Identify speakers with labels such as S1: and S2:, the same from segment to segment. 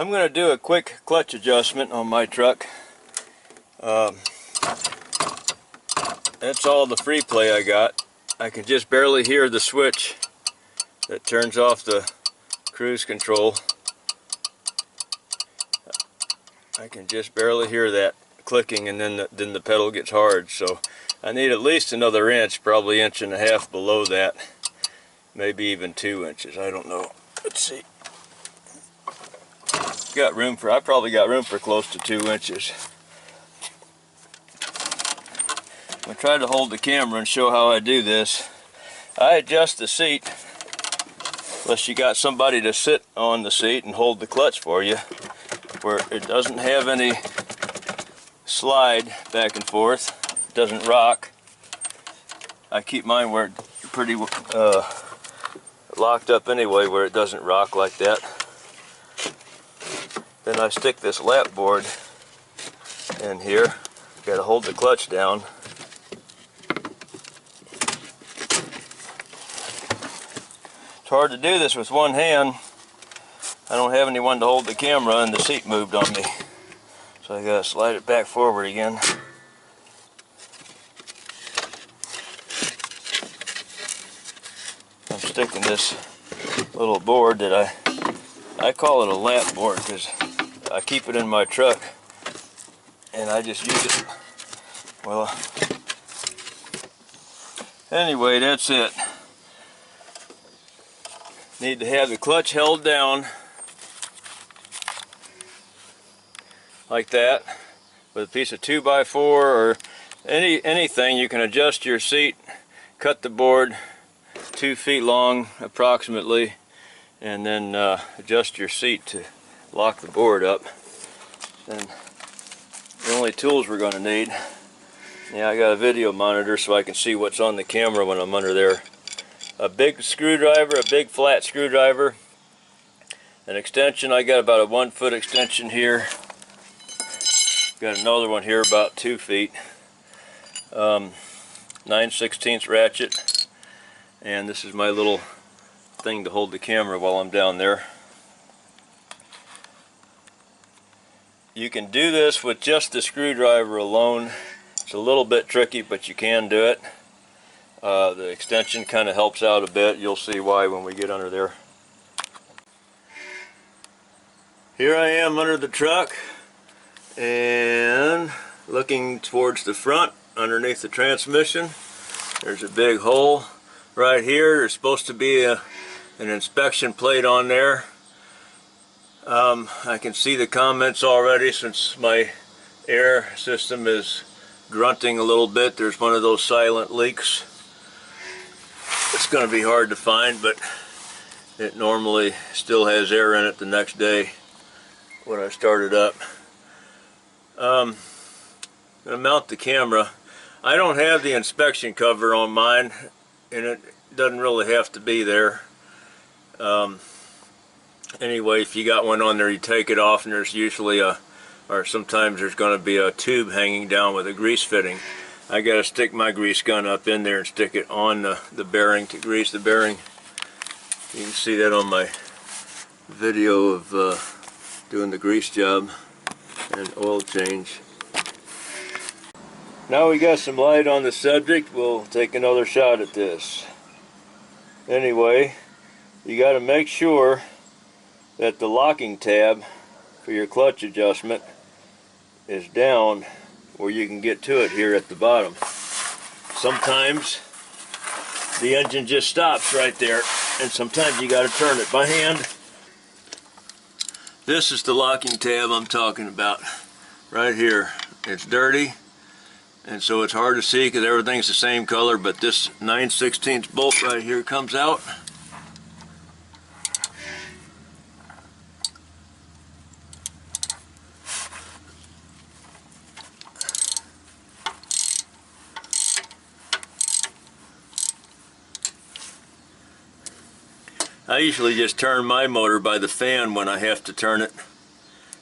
S1: I'm going to do a quick clutch adjustment on my truck. That's all the free play I got. I can just barely hear the switch that turns off the cruise control. I can just barely hear that clicking, and then the pedal gets hard. So I need at least another inch, probably 1.5 inches below that, maybe even 2 inches. I don't know. Let's see. I probably got room for close to 2 inches. I'm going to try to hold the camera and show how I do this. I adjust the seat, unless you got somebody to sit on the seat and hold the clutch for you, where it doesn't have any slide back and forth, it doesn't rock. I keep mine where it's pretty locked up anyway, where it doesn't rock like that. Then I stick this lap board in here. Got to hold the clutch down. It's hard to do this with one hand. I don't have anyone to hold the camera, and the seat moved on me. So I got to slide it back forward again. I'm sticking this little board that I call it a lap board because I keep it in my truck and I just use it. Well, anyway, that's it. Need to have the clutch held down like that with a piece of 2x4 or anything. You can adjust your seat, cut the board 2 feet long approximately, and then adjust your seat to lock the board up. Then the only tools we're going to need, yeah, I got a video monitor so I can see what's on the camera when I'm under there. A big screwdriver, a big flat screwdriver, an extension. I got about a 1 foot extension here. Got another one here about 2 feet. 9/16 ratchet, and this is my little thing to hold the camera while I'm down there. You can do this with just the screwdriver alone. It's a little bit tricky, but you can do it. The extension kind of helps out a bit. You'll see why when we get under there. Here I am under the truck and looking towards the front underneath the transmission. There's a big hole right here. There's supposed to be an inspection plate on there. I can see the comments already since my air system is grunting a little bit. There's one of those silent leaks. It's going to be hard to find, but it normally still has air in it the next day when I start it up. I'm going to mount the camera. I don't have the inspection cover on mine, and it doesn't really have to be there. Anyway, if you got one on there, you take it off, and there's usually or sometimes there's going to be a tube hanging down with a grease fitting. I got to stick my grease gun up in there and stick it on the bearing to grease the bearing. You can see that on my video of doing the grease job and oil change. Now we got some light on the subject, we'll take another shot at this. Anyway, you got to make sure that the locking tab for your clutch adjustment is down where you can get to it here at the bottom. Sometimes the engine just stops right there, and sometimes you got to turn it by hand. This is the locking tab I'm talking about right here. It's dirty, and so it's hard to see because everything's the same color, but this 9/16 bolt right here comes out. I usually just turn my motor by the fan when I have to turn it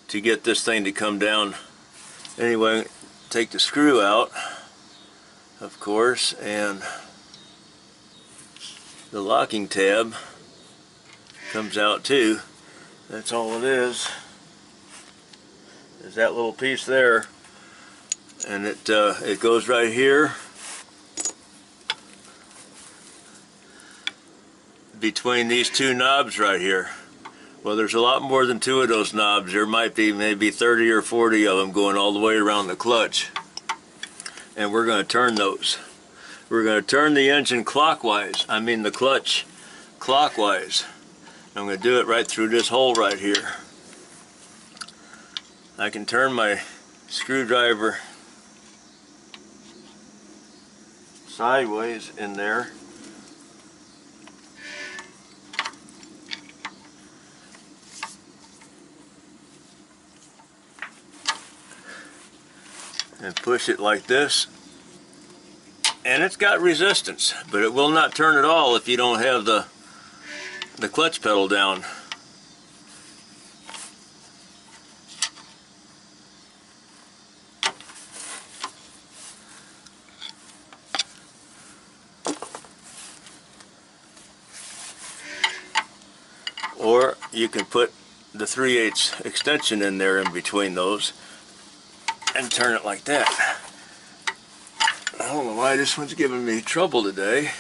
S1: to get this thing to come down. Anyway, take the screw out, of course, and the locking tab comes out too. That's all it is. is that little piece there, and it goes right here between these two knobs right here. Well, there's a lot more than two of those knobs. There might be maybe 30 or 40 of them going all the way around the clutch, and we're going to turn those. We're going to turn the engine clockwise, I mean the clutch clockwise. I'm going to do it right through this hole right here. I can turn my screwdriver sideways in there. And push it like this. And it's got resistance, but it will not turn at all if you don't have the clutch pedal down. Or you can put the 3/8 extension in there in between those and turn it like that. I don't know why this one's giving me trouble today.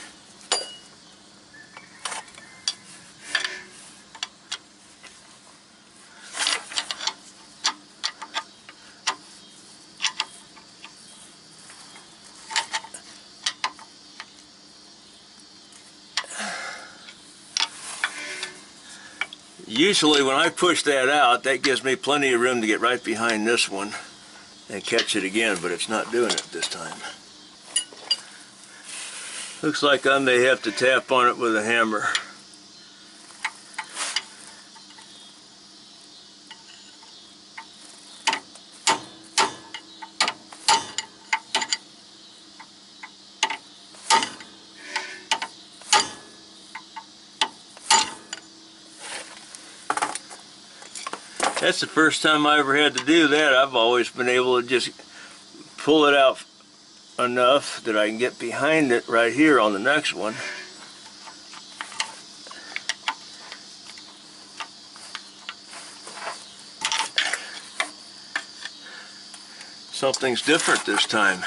S1: Usually when I push that out, that gives me plenty of room to get right behind this one and catch it again, but it's not doing it this time. Looks like I may have to tap on it with a hammer. That's the first time I ever had to do that. I've always been able to just pull it out enough that I can get behind it right here on the next one. Something's different this time.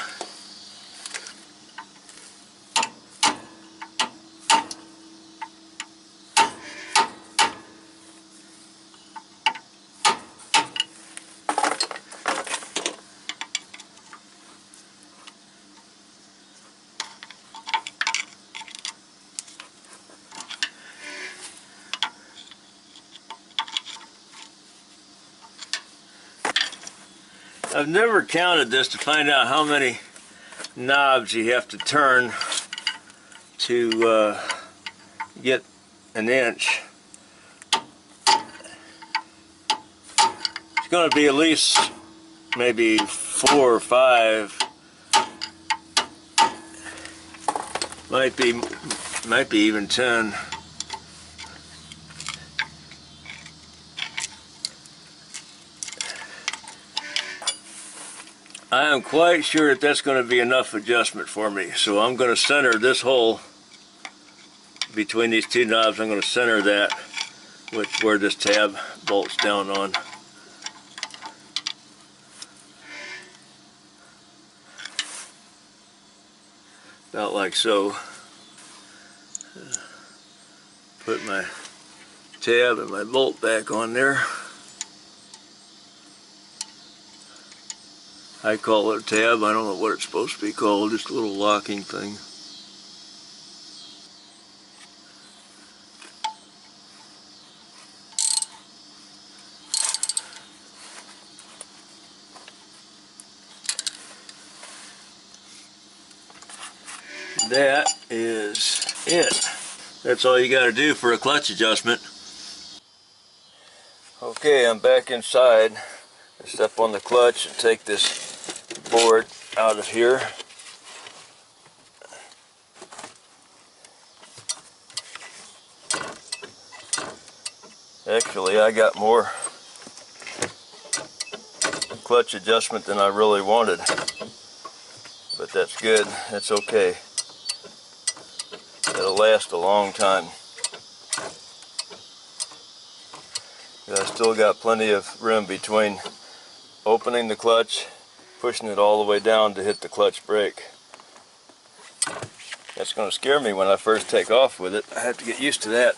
S1: I've never counted this to find out how many knobs you have to turn to get an inch. It's going to be at least maybe 4 or 5. Might be even 10. I am quite sure that that's going to be enough adjustment for me. So I'm going to center this hole between these two knobs. I'm going to center that with where this tab bolts down on. About like so. Put my tab and my bolt back on there. I call it a tab. I don't know what it's supposed to be called. Just a little locking thing. That is it. That's all you got to do for a clutch adjustment. Okay, I'm back inside. I step on the clutch and take this board out of here. Actually, I got more clutch adjustment than I really wanted, but that's good. That's okay. It'll last a long time. I still got plenty of room between opening the clutch, pushing it all the way down to hit the clutch brake. That's going to scare me when I first take off with it. I have to get used to that.